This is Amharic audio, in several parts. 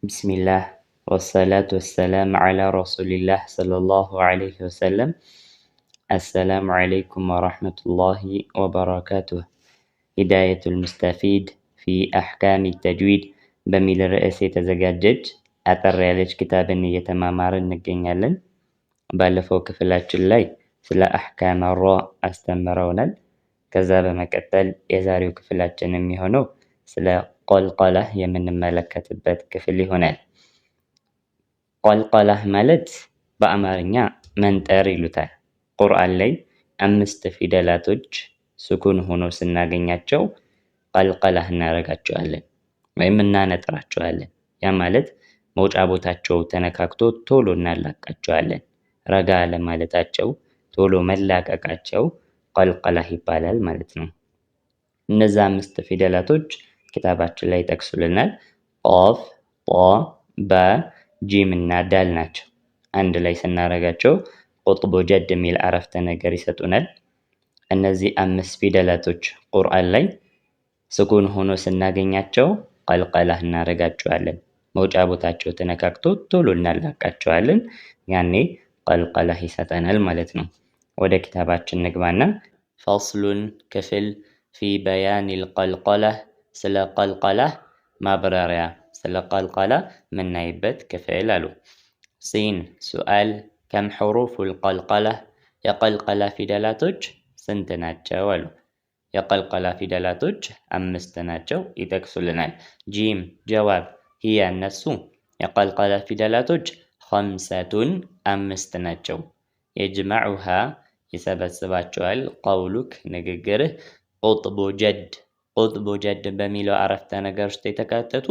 ቢስሚላህ ወሰላቱ ወሰላም ዓላ ረሱሊላህ ሰለላሁ ዐለይሂ ወሰለም። አሰላሙ ዐለይኩም ወረሕመቱላሂ ወበረካቱህ። ሂዳየቱል ሙስተፊድ ፊ አሕካሚ ተጅዊድ በሚል ርዕስ የተዘጋጀች አጠር ያለች ኪታብን እየተማማርን እንገኛለን። ባለፈው ክፍላችን ላይ ስለ አሕካም ራ አስተምረውናል። ከዛ በመቀጠል የዛሬው ክፍላችን የሚሆነው ስለ ቀልቀላህ የምንመለከትበት ክፍል ይሆናል። ቀልቀላህ ማለት በአማርኛ መንጠር ይሉታል። ቁርአን ላይ 5 ፊደላቶች ስኩን ሆኖ ስናገኛቸው ቀልቀላህ እናደርጋቸዋለን ወይም እናነጥራቸዋለን። ያ ማለት መውጫ ቦታቸው ተነካክቶ ቶሎ እናላቃቸዋለን። ረጋ ለማለታቸው ቶሎ መላቀቃቸው ቀልቀላህ ይባላል ማለት ነው። እነዛ 5 ፊደላቶች ኪታባችን ላይ ይጠቅሱልናል። ቃፍ፣ ጣ፣ ባ፣ ጂም እና ዳል ናቸው። አንድ ላይ ስናረጋቸው ቁጥቡ ጀድ የሚል አረፍተ ነገር ይሰጡናል። እነዚህ 5 ፊደላቶች ቁርአን ላይ ስኩን ሆኖ ስናገኛቸው ቀልቀላህ እናረጋቸዋለን። መውጫ ቦታቸው ተነካክቶ ቶሎ እናላቃቸዋለን። ያኔ ቀልቀላህ ይሰጠናል ማለት ነው። ወደ ኪታባችን ንግባና ፈስሉን ክፍል ፊ በያኒል ቀልቀላህ ስለ ቀልቀላህ ማብራሪያ ስለ ቀልቀላ ምናይበት ክፍል አሉ። ሲን ሱአል ከም ሑሩፉል ቀልቀላህ የቀልቀላ ፊደላቶች ስንት ናቸው አሉ። የቀልቀላ ፊደላቶች 5 ናቸው ይጠቅሱልናል። ጂም ጀዋብ ሂያ እነሱ የቀልቀላ ፊደላቶች 5 ናቸው። የጅመዑሃ ይሰበስባቸዋል ቀውሉክ ንግግርህ ቁጥቡ ጀድ በሚለው አረፍተ ነገር ውስጥ የተካተቱ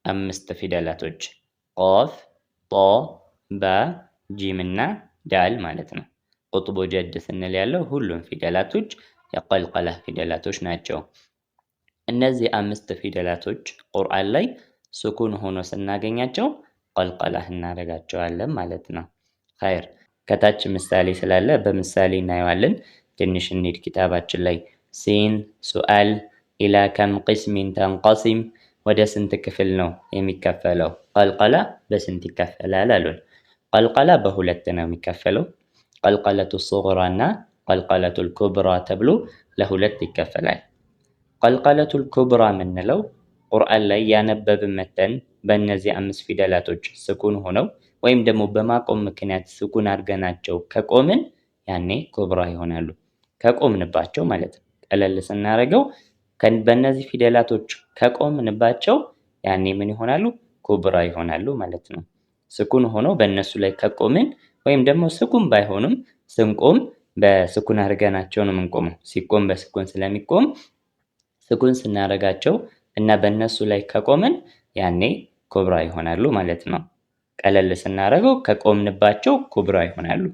5 ፊደላቶች ቃፍ፣ ጣ፣ ባ፣ ጂም እና ዳል ማለት ነው። ቁጥቡ ጀድ ስንል ያለው ሁሉም ፊደላቶች የቀልቀላህ ፊደላቶች ናቸው። እነዚህ 5 ፊደላቶች ቁርአን ላይ ስኩን ሆኖ ስናገኛቸው ቀልቀላህ እናደርጋቸዋለን ማለት ነው። ኸይር ከታች ምሳሌ ስላለ በምሳሌ እናየዋለን። ትንሽ እንሂድ ኪታባችን ላይ ሲን ሱአል ኢላ ከም ቅስሚን ተንቀሲም ወደ ስንት ክፍል ነው የሚከፈለው? ቀልቀላ በስንት ይከፈላል አሉን። ቀልቀላ በሁለት ነው የሚከፈለው። ቀልቀለቱ ሱግራ እና ቀልቀለቱል ኩብራ ተብሎ ለሁለት ይከፈላል። ቀልቀለቱል ኩብራ የምንለው ቁርአን ላይ ያነበብን መተን በእነዚህ 5 ፊደላቶች ስኩን ሆነው ወይም ደግሞ በማቆም ምክንያት ስኩን አድርገናቸው ከቆምን ያኔ ኩብራ ይሆናሉ። ከቆምንባቸው ማለት ነው። ቀለል ስናደርገው በእነዚህ ፊደላቶች ከቆምንባቸው ያኔ ምን ይሆናሉ? ኩብራ ይሆናሉ ማለት ነው። ስኩን ሆኖ በእነሱ ላይ ከቆምን ወይም ደግሞ ስኩን ባይሆኑም ስንቆም በስኩን አድርገናቸው ነው የምንቆመው። ሲቆም በስኩን ስለሚቆም ስኩን ስናደርጋቸው እና በእነሱ ላይ ከቆምን ያኔ ኩብራ ይሆናሉ ማለት ነው። ቀለል ስናደርገው ከቆምንባቸው ኩብራ ይሆናሉ።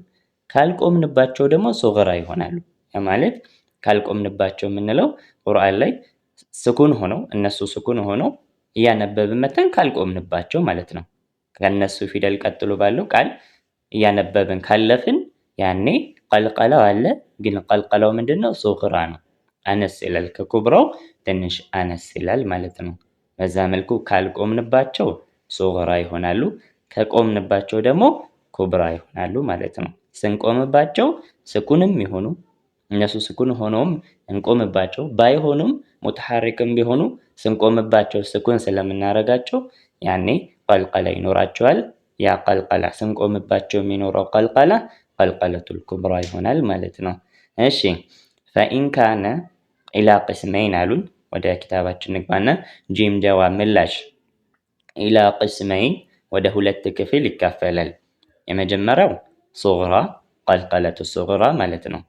ካልቆምንባቸው ደግሞ ሱግራ ይሆናሉ። ማለት ካልቆምንባቸው የምንለው ቁርአን ላይ ስኩን ሆነው እነሱ ስኩን ሆነው እያነበብን መተን ካልቆምንባቸው ማለት ነው። ከነሱ ፊደል ቀጥሎ ባለው ቃል እያነበብን ካለፍን ያኔ ቀልቀላው አለ። ግን ቀልቀላው ምንድነው? ሱግራ ነው። አነስ ይላል፣ ከኩብራው ትንሽ አነስ ይላል ማለት ነው። በዛ መልኩ ካልቆምንባቸው ሱግራ ይሆናሉ፣ ከቆምንባቸው ደግሞ ኩብራ ይሆናሉ ማለት ነው። ስንቆምባቸው ስኩንም ይሆኑ እነሱ ስኩን ሆኖም እንቆምባቸው፣ ባይሆኑም ሙተሐሪክም ቢሆኑ ስንቆምባቸው ስኩን ስለምናረጋቸው ያኔ ቀልቀላ ይኖራቸዋል። ያ ቀልቀላ ስንቆምባቸው የሚኖረው ቀልቀላ ቀልቀለቱል ኩብራ ይሆናል ማለት ነው። እሺ ፈኢን ካነ ኢላ ቅስመይን አሉን። ወደ ኪታባችን ንግባና ጂም ጀዋብ ምላሽ ኢላ ቅስመይን ወደ 2 ክፍል ይካፈላል። የመጀመሪያው ሱግራ ቀልቀለቱ ሱግራ ማለት ነው።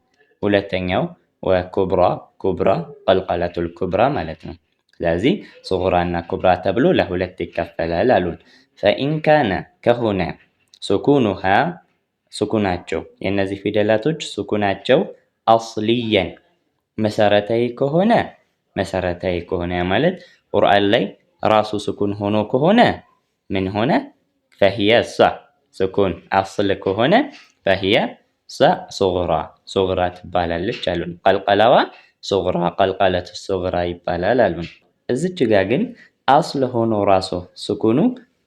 ሁለተኛው ወኩብራ ቀልቀለቱል ኩብራ ማለት ነው። ስለዚህ ሱግራ እና ኩብራ ተብሎ ለሁለት ይከፈላል አሉን። ፈኢን ካነ ከሆነ ሱኩኑሃ ሱኩናቸው የእነዚህ ፊደላቶች ሱኩናቸው አስልየን መሰረታዊ ከሆነ ማለት ቁርአን ላይ ራሱ ስኩን ሆኖ ከሆነ ምን ሆነ? ፈሂየ ስኩን አስል ከሆነ ፈሂየ ሱግራ ትባላለች አሉን። ቀልቀላዋ ሱግራ ቀልቀለቱ ሱግራ ይባላል አሉን። እዚች ጋ ግን አስል ሆኖ ራሱ ስኩኑ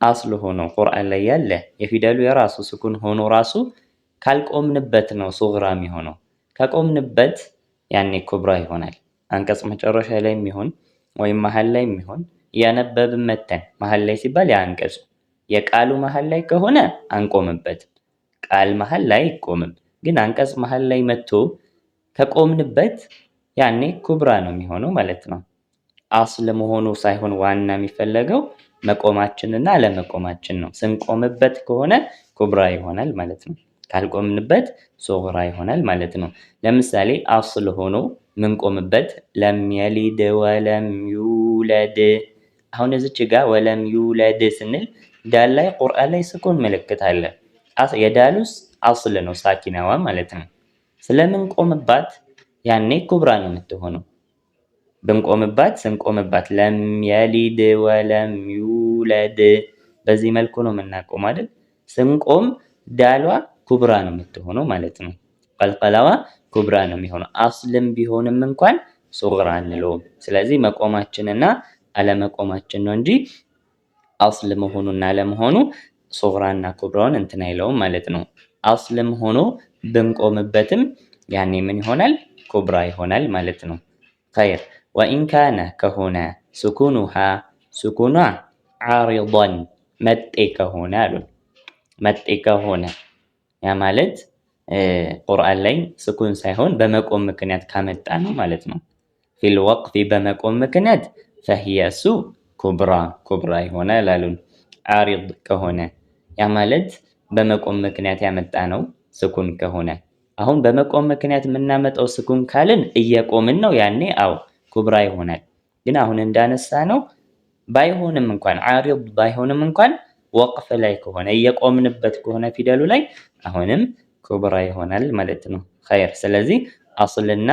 አስል ሆኖ ቁርአን ላይ ያለ የፊደሉ የራሱ ስኩን ሆኖ ራሱ ካልቆምንበት ነው ሱግራ የሚሆነው። ከቆምንበት ያኔ ኩብራ ይሆናል። አንቀጽ መጨረሻ ላይ የሚሆን ወይም መሀል ላይ የሚሆን እያነበብን መተን መሀል ላይ ሲባል የአንቀጹ የቃሉ መሀል ላይ ከሆነ አንቆምበትም። ቃል መሀል ላይ አይቆምም። ግን አንቀጽ መሀል ላይ መጥቶ ከቆምንበት ያኔ ኩብራ ነው የሚሆነው ማለት ነው። አስል መሆኑ ሳይሆን ዋና የሚፈለገው መቆማችንና አለመቆማችን ነው። ስንቆምበት ከሆነ ኩብራ ይሆናል ማለት ነው። ካልቆምንበት ሱግራ ይሆናል ማለት ነው። ለምሳሌ አስል ሆኖ ምንቆምበት ለም የሊድ ወለም ዩለድ። አሁን እዚች ጋር ወለም ዩለድ ስንል ዳል ላይ ቁርአን ላይ ስኩን ምልክት አለ። የዳሉስ አስል ነው ሳኪናዋ ማለት ነው። ስለምንቆምባት ያኔ ኩብራ ነው የምትሆነው። ስንቆምባት ለም የሊድ ወለም ዩለድ በዚህ መልኩ ነው የምናቆም አይደል? ስንቆም ዳሏ ኩብራ ነው የምትሆነው ማለት ነው። ቀልቀላዋ ኩብራ ነው የሚሆነው። አስልም ቢሆንም እንኳን ሱግራ አንለውም። ስለዚህ መቆማችንና አለመቆማችን ነው እንጂ አስል መሆኑና አለመሆኑ ሱግራና ኩብራውን እንትን አይለውም ማለት ነው። አስልም ሆኖ ብንቆምበትም ያኔ ምን ይሆናል? ኩብራ ይሆናል ማለት ነው። ኸይር ወኢን ካነ ከሆነ ስኩኑሃ ስኩኗ ዓሪضን መጤ ከሆነ አሉን። መጤ ከሆነ ያ ማለት ቁርአን ላይ ስኩን ሳይሆን በመቆም ምክንያት ካመጣ ነው ማለት ነው። ፊል ወቅፊ በመቆም ምክንያት ፈሂየ እሱ ኩብራ ይሆናል አሉን። ዓሪድ ከሆነ ያ ማለት በመቆም ምክንያት ያመጣ ነው ስኩን ከሆነ። አሁን በመቆም ምክንያት የምናመጣው ስኩን ካልን እየቆምን ነው ያኔ አው ኩብራ ይሆናል። ግን አሁን እንዳነሳ ነው ባይሆንም እንኳን ዓሪድ ባይሆንም እንኳን ወቅፍ ላይ ከሆነ እየቆምንበት ከሆነ ፊደሉ ላይ አሁንም ኩብራ ይሆናል ማለት ነው። ኸይር ስለዚህ አስልና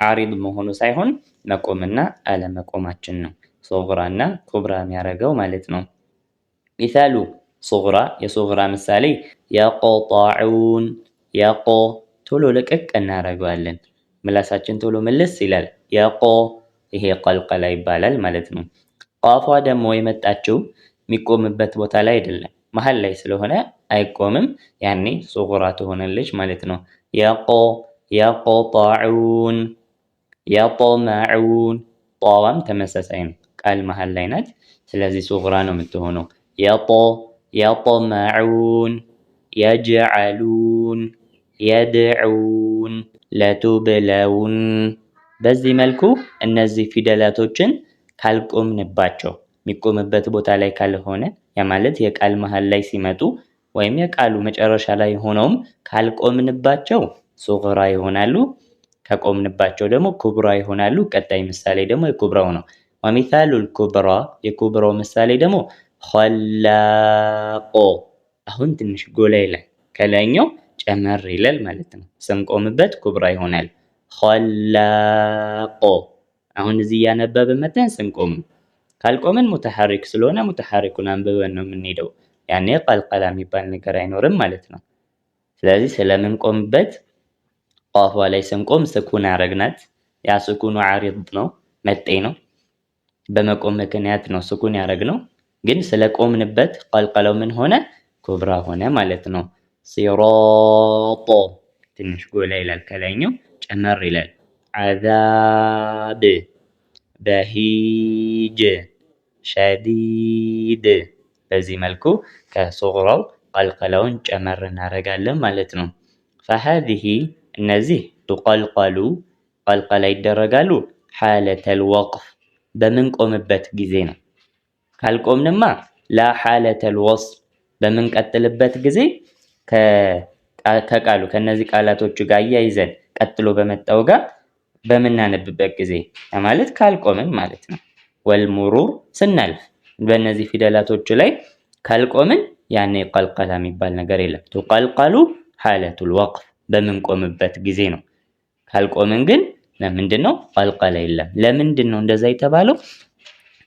ዓሪድ መሆኑ ሳይሆን መቆምና አለመቆማችን ነው ሱግራና ኩብራ የሚያደርገው ማለት ነው። ሚሳሉ ሱግራ የሱግራ ምሳሌ የቆጣዑን የቆ ቶሎ ልቅቅ እናደርገዋለን። ምላሳችን ቶሎ ምልስ ይላል። የቆ ይሄ ቀልቀላ ይባላል ማለት ነው። ቋፏ ደግሞ የመጣችው የሚቆምበት ቦታ ላይ አይደለም፣ መሀል ላይ ስለሆነ አይቆምም። ያኔ ሱግራ ትሆናለች ማለት ነው። የቆጣዑን የጠመዑን ጧዋም ተመሳሳይ ነው፣ ቃል መሀል ላይ ናት። ስለዚህ ሱግራ ነው የምትሆነው። የጠመዑን የጅዐሉን የድዑን ለቱብለውን። በዚህ መልኩ እነዚህ ፊደላቶችን ካልቆምንባቸው የሚቆምበት ቦታ ላይ ካልሆነ ያ ማለት የቃል መሀል ላይ ሲመጡ ወይም የቃሉ መጨረሻ ላይ ሆነውም ካልቆምንባቸው ሱግራ ይሆናሉ። ከቆምንባቸው ደግሞ ኩብራ ይሆናሉ። ቀጣይ ምሳሌ ደግሞ የኩብራው ነው። ወሚሳሉል ኩብራ የኩብራው ምሳሌ ደግሞ ኸላቆ። አሁን ትንሽ ጎላ ይላል፣ ከላይኛው ጨመር ይላል ማለት ነው። ስንቆምበት ኩብራ ይሆናል። ኸላቆ። አሁን እዚህ እያነበብን መተን ስንቆም፣ ካልቆምን ሙተሐሪክ ስለሆነ ሙተሐሪኩን አንብበን ነው የምንሄደው። ያኔ ቀልቀላ የሚባል ነገር አይኖርም ማለት ነው። ስለዚህ ስለምንቆምበት ቋፏ ላይ ስንቆም ስኩን አረግናት። ያ ስኩኑ ዓሪድ ነው፣ መጤ ነው። በመቆም ምክንያት ነው ስኩን ያረግነው። ግን ስለቆምንበት ቀልቀላው ምን ሆነ? ኩብራ ሆነ ማለት ነው። ሲራጦ ትንሽ ጎላ ይላል፣ ከላይኛው ጨመር ይላል። ዓዛብ በሂጅ ሸዲድ። በዚህ መልኩ ከሱግራው ቀልቀላውን ጨመር እናደርጋለን ማለት ነው። ፈሃዚህ እነዚህ ቱቀልቀሉ ቀልቀላ ይደረጋሉ ሓለተል ወቅፍ በምንቆምበት ጊዜ ነው። ካልቆምንማ ላ ሓለተል ወስል በምንቀጥልበት ጊዜ ከቃሉ ከነዚህ ቃላቶቹ ጋር እያይዘን ቀጥሎ በመጣው ጋር በምናነብበት ጊዜ ማለት ካልቆምን ማለት ነው። ወልሙሩር ስናልፍ በእነዚህ ፊደላቶቹ ላይ ካልቆምን ያኔ ቀልቀላ የሚባል ነገር የለም። ቱቀልቀሉ ሓለቱል ወቅፍ በምንቆምበት ጊዜ ነው። ካልቆምን ግን ለምንድን ነው ቀልቀላ የለም? ለምንድን ነው እንደዛ የተባለው?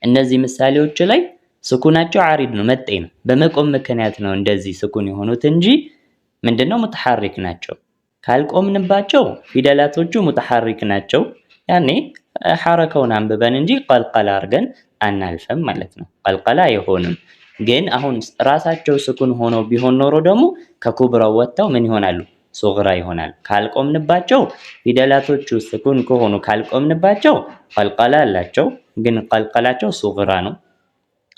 እነዚህ ምሳሌዎች ላይ ስኩናቸው ዓሪድ ነው፣ መጤ ነው። በመቆም ምክንያት ነው እንደዚህ ስኩን የሆኑት እንጂ ምንድነው ሙተሐሪክ ናቸው። ካልቆምንባቸው ፊደላቶቹ ሙተሐሪክ ናቸው። ያኔ ሐረከውን አንብበን እንጂ ቀልቀላ አድርገን አናልፈም ማለት ነው። ቀልቀላ አይሆንም። ግን አሁን ራሳቸው ስኩን ሆነው ቢሆን ኖሮ ደግሞ ከኩብራው ወጥተው ምን ይሆናሉ? ሱግራ ይሆናሉ። ካልቆምንባቸው ፊደላቶቹ ስኩን ከሆኑ ካልቆምንባቸው ቀልቀላ አላቸው፣ ግን ቀልቀላቸው ሱግራ ነው።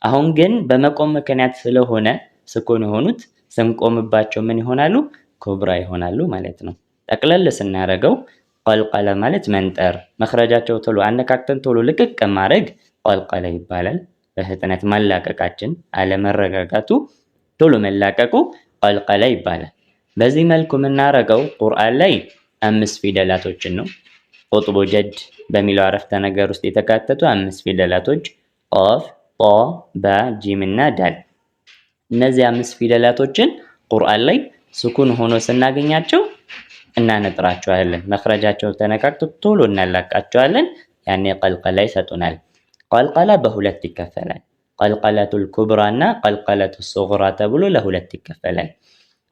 አሁን ግን በመቆም ምክንያት ስለሆነ ስኩን የሆኑት ስንቆምባቸው ምን ይሆናሉ? ኩብራ ይሆናሉ ማለት ነው። ጠቅለል ስናደርገው ቀልቀለ ማለት መንጠር፣ መኽረጃቸው ቶሎ አነካክተን ቶሎ ልቅቅ ማድረግ ቀልቀለ ይባላል። በፍጥነት ማላቀቃችን አለመረጋጋቱ ቶሎ መላቀቁ ቀልቀለ ይባላል። በዚህ መልኩ የምናደርገው ቁርአን ላይ 5 ፊደላቶችን ነው። ቁጥቡ ጀድ በሚለው አረፍተ ነገር ውስጥ የተካተቱ 5 ፊደላቶች ቃፍ፣ ጣ፣ ባ፣ ጂም እና ዳል። እነዚህ 5 ፊደላቶችን ቁርአን ላይ ስኩን ሆኖ ስናገኛቸው እናነጥራቸዋለን። መኽረጃቸው ተነካክቶ ቶሎ እናላቃቸዋለን። ያኔ ቀልቀላ ይሰጡናል። ቀልቀላ በሁለት ይከፈላል። ቀልቀለቱል ኩብራ እና ቀልቀለቱል ሱግራ ተብሎ ለሁለት ይከፈላል።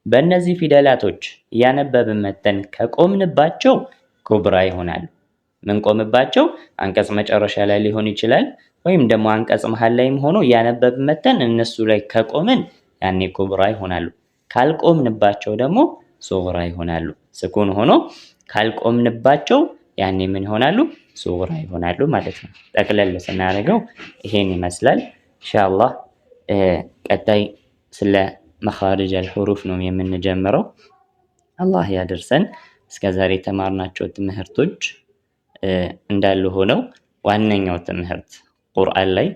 በእነዚህ ፊደላቶች እያነበብን መተን ከቆምንባቸው ኩብራ ይሆናሉ። ምንቆምባቸው አንቀጽ መጨረሻ ላይ ሊሆን ይችላል፣ ወይም ደግሞ አንቀጽ መሃል ላይም ሆኖ እያነበብን መተን እነሱ ላይ ከቆምን ያኔ ኩብራ ይሆናሉ። ካልቆምንባቸው ደግሞ ሱግራ ይሆናሉ። ስኩን ሆኖ ካልቆምንባቸው ያኔ ምን ይሆናሉ? ሱግራ ይሆናሉ ማለት ነው። ጠቅለል ስናደርገው ይሄን ይመስላል። ኢንሻአላህ ቀጣይ ስለ መኻሪጅ አልሑሩፍ ነው የምንጀምረው። አላህ ያደርሰን። እስከዛሬ የተማርናቸው ትምህርቶች እንዳሉ ሆነው ዋነኛው ትምህርት ቁርአን ላይ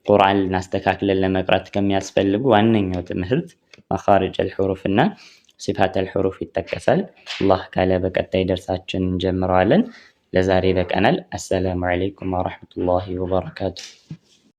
ቁርአን እናስተካክለን ለመቅራት ከሚያስፈልጉ ዋነኛው ትምህርት መኻሪጅ አልሑሩፍ እና ሲፋት አልሑሩፍ ይጠቀሳል። አላህ ካለ በቀጣይ ደርሳችን እንጀምረዋለን። ለዛሬ በቀናል። አሰላሙ አለይኩም ወራህመቱላሂ ወበረካቱ።